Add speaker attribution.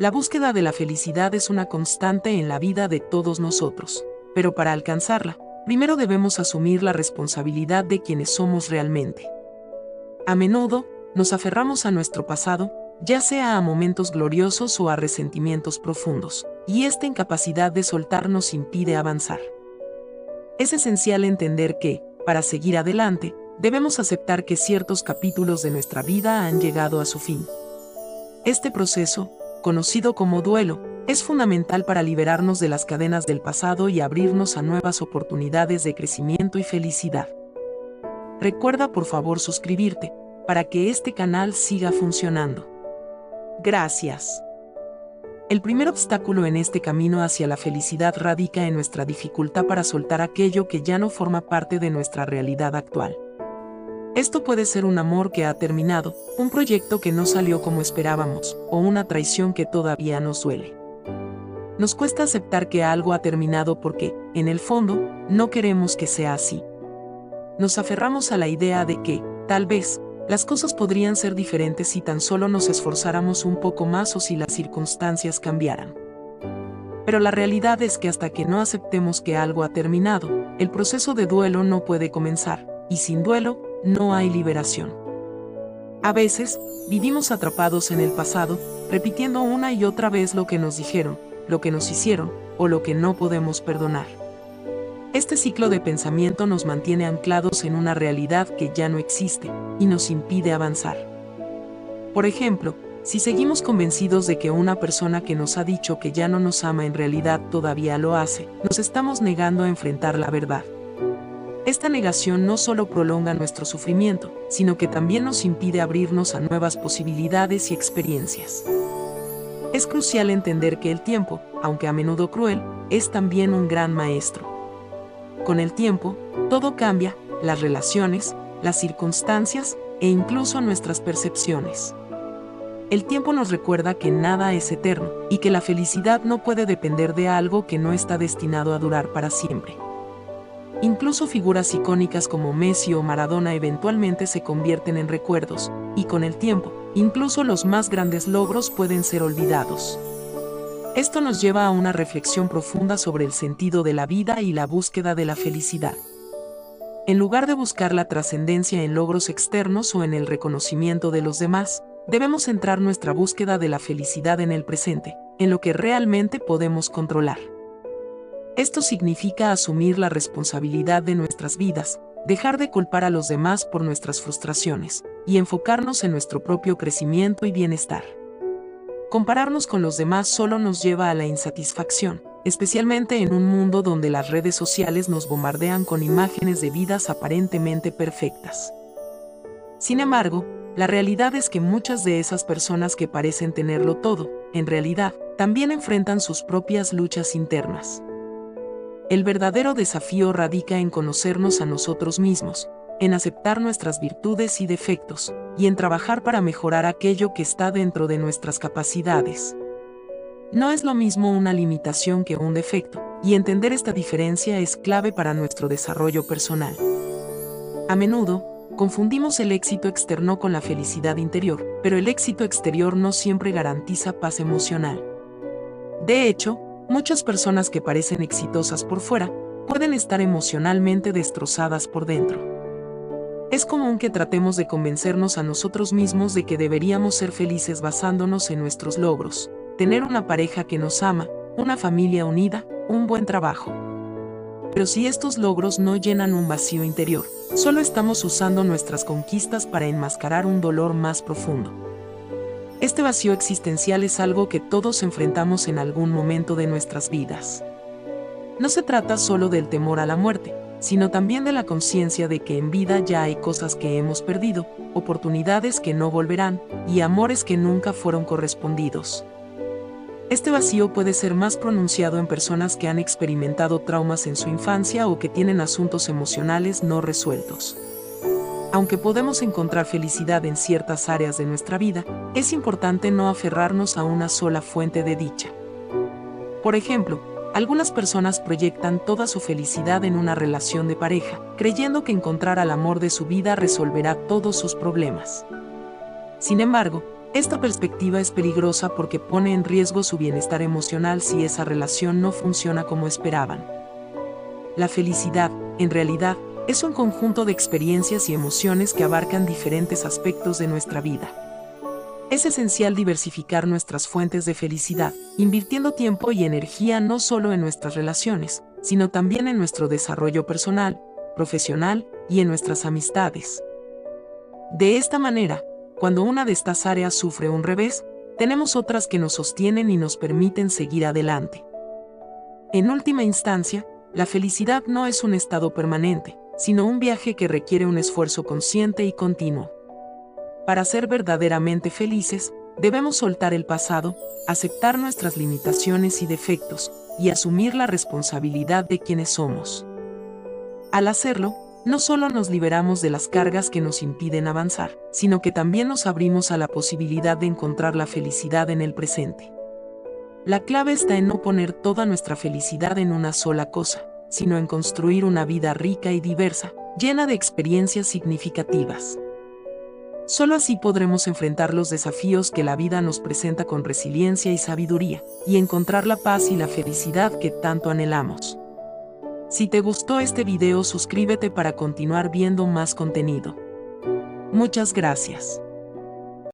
Speaker 1: La búsqueda de la felicidad es una constante en la vida de todos nosotros, pero para alcanzarla, primero debemos asumir la responsabilidad de quienes somos realmente. A menudo, nos aferramos a nuestro pasado, ya sea a momentos gloriosos o a resentimientos profundos, y esta incapacidad de soltar nos impide avanzar. Es esencial entender que, para seguir adelante, debemos aceptar que ciertos capítulos de nuestra vida han llegado a su fin. Este proceso, conocido como duelo, es fundamental para liberarnos de las cadenas del pasado y abrirnos a nuevas oportunidades de crecimiento y felicidad. Recuerda por favor suscribirte, para que este canal siga funcionando. Gracias. El primer obstáculo en este camino hacia la felicidad radica en nuestra dificultad para soltar aquello que ya no forma parte de nuestra realidad actual. Esto puede ser un amor que ha terminado, un proyecto que no salió como esperábamos, o una traición que todavía nos duele. Nos cuesta aceptar que algo ha terminado porque, en el fondo, no queremos que sea así. Nos aferramos a la idea de que, tal vez, las cosas podrían ser diferentes si tan solo nos esforzáramos un poco más o si las circunstancias cambiaran. Pero la realidad es que hasta que no aceptemos que algo ha terminado, el proceso de duelo no puede comenzar, y sin duelo, no hay liberación. A veces, vivimos atrapados en el pasado, repitiendo una y otra vez lo que nos dijeron, lo que nos hicieron, o lo que no podemos perdonar. Este ciclo de pensamiento nos mantiene anclados en una realidad que ya no existe, y nos impide avanzar. Por ejemplo, si seguimos convencidos de que una persona que nos ha dicho que ya no nos ama en realidad todavía lo hace, nos estamos negando a enfrentar la verdad. Esta negación no solo prolonga nuestro sufrimiento, sino que también nos impide abrirnos a nuevas posibilidades y experiencias. Es crucial entender que el tiempo, aunque a menudo cruel, es también un gran maestro. Con el tiempo, todo cambia, las relaciones, las circunstancias e incluso nuestras percepciones. El tiempo nos recuerda que nada es eterno y que la felicidad no puede depender de algo que no está destinado a durar para siempre. Incluso figuras icónicas como Messi o Maradona eventualmente se convierten en recuerdos, y con el tiempo, incluso los más grandes logros pueden ser olvidados. Esto nos lleva a una reflexión profunda sobre el sentido de la vida y la búsqueda de la felicidad. En lugar de buscar la trascendencia en logros externos o en el reconocimiento de los demás, debemos centrar nuestra búsqueda de la felicidad en el presente, en lo que realmente podemos controlar. Esto significa asumir la responsabilidad de nuestras vidas, dejar de culpar a los demás por nuestras frustraciones, y enfocarnos en nuestro propio crecimiento y bienestar. Compararnos con los demás solo nos lleva a la insatisfacción, especialmente en un mundo donde las redes sociales nos bombardean con imágenes de vidas aparentemente perfectas. Sin embargo, la realidad es que muchas de esas personas que parecen tenerlo todo, en realidad, también enfrentan sus propias luchas internas. El verdadero desafío radica en conocernos a nosotros mismos, en aceptar nuestras virtudes y defectos, y en trabajar para mejorar aquello que está dentro de nuestras capacidades. No es lo mismo una limitación que un defecto, y entender esta diferencia es clave para nuestro desarrollo personal. A menudo, confundimos el éxito externo con la felicidad interior, pero el éxito exterior no siempre garantiza paz emocional. De hecho, muchas personas que parecen exitosas por fuera, pueden estar emocionalmente destrozadas por dentro. Es común que tratemos de convencernos a nosotros mismos de que deberíamos ser felices basándonos en nuestros logros, tener una pareja que nos ama, una familia unida, un buen trabajo. Pero si estos logros no llenan un vacío interior, solo estamos usando nuestras conquistas para enmascarar un dolor más profundo. Este vacío existencial es algo que todos enfrentamos en algún momento de nuestras vidas. No se trata solo del temor a la muerte, sino también de la conciencia de que en vida ya hay cosas que hemos perdido, oportunidades que no volverán, y amores que nunca fueron correspondidos. Este vacío puede ser más pronunciado en personas que han experimentado traumas en su infancia o que tienen asuntos emocionales no resueltos. Aunque podemos encontrar felicidad en ciertas áreas de nuestra vida, es importante no aferrarnos a una sola fuente de dicha. Por ejemplo, algunas personas proyectan toda su felicidad en una relación de pareja, creyendo que encontrar al amor de su vida resolverá todos sus problemas. Sin embargo, Esta perspectiva es peligrosa porque pone en riesgo su bienestar emocional si esa relación no funciona como esperaban. La felicidad, en realidad, es un conjunto de experiencias y emociones que abarcan diferentes aspectos de nuestra vida. Es esencial diversificar nuestras fuentes de felicidad, invirtiendo tiempo y energía no solo en nuestras relaciones, sino también en nuestro desarrollo personal, profesional y en nuestras amistades. De esta manera, cuando una de estas áreas sufre un revés, tenemos otras que nos sostienen y nos permiten seguir adelante. En última instancia, la felicidad no es un estado permanente, sino un viaje que requiere un esfuerzo consciente y continuo. Para ser verdaderamente felices, debemos soltar el pasado, aceptar nuestras limitaciones y defectos, y asumir la responsabilidad de quienes somos. Al hacerlo, no solo nos liberamos de las cargas que nos impiden avanzar, sino que también nos abrimos a la posibilidad de encontrar la felicidad en el presente. La clave está en no poner toda nuestra felicidad en una sola cosa, sino en construir una vida rica y diversa, llena de experiencias significativas. Solo así podremos enfrentar los desafíos que la vida nos presenta con resiliencia y sabiduría, y encontrar la paz y la felicidad que tanto anhelamos. Si te gustó este video, suscríbete para continuar viendo más contenido. Muchas gracias.